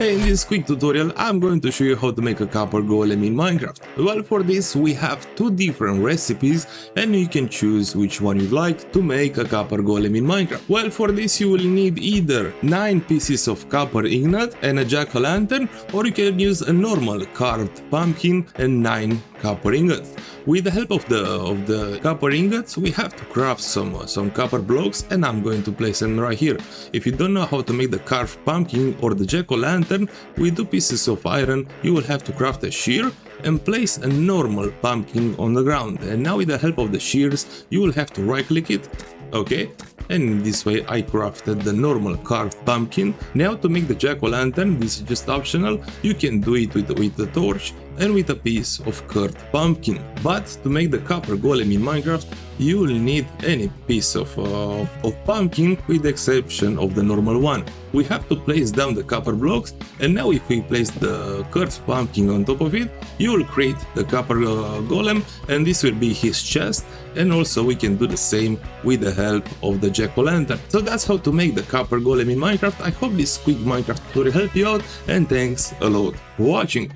In this quick tutorial, I'm going to show you how to make a copper golem in Minecraft. Well, for this we have two different recipes and you can choose which one you'd like to make a copper golem in Minecraft. Well, for this you will need either 9 pieces of copper ingot and a jack-o'-lantern, or you can use a normal carved pumpkin and 9 copper ingots. With the help of the copper ingots, we have to craft some copper blocks, and I'm going to place them right here. If you don't know how to make the carved pumpkin or the jack-o'-lantern, with 2 pieces of iron you will have to craft a shear and place a normal pumpkin on the ground. And now with the help of the shears you will have to right click it, okay? And in this way I crafted the normal carved pumpkin. Now to make the jack-o'-lantern, this is just optional, you can do it with the torch and with a piece of carved pumpkin. But to make the copper golem in Minecraft, you will need any piece of pumpkin with the exception of the normal one. We have to place down the copper blocks, and now if we place the carved pumpkin on top of it, you will create the copper golem, and this will be his chest. And also we can do the same with the help of the jack-o'-lantern. So that's how to make the copper golem in Minecraft. I hope this quick Minecraft tutorial helped you out, and thanks a lot for watching.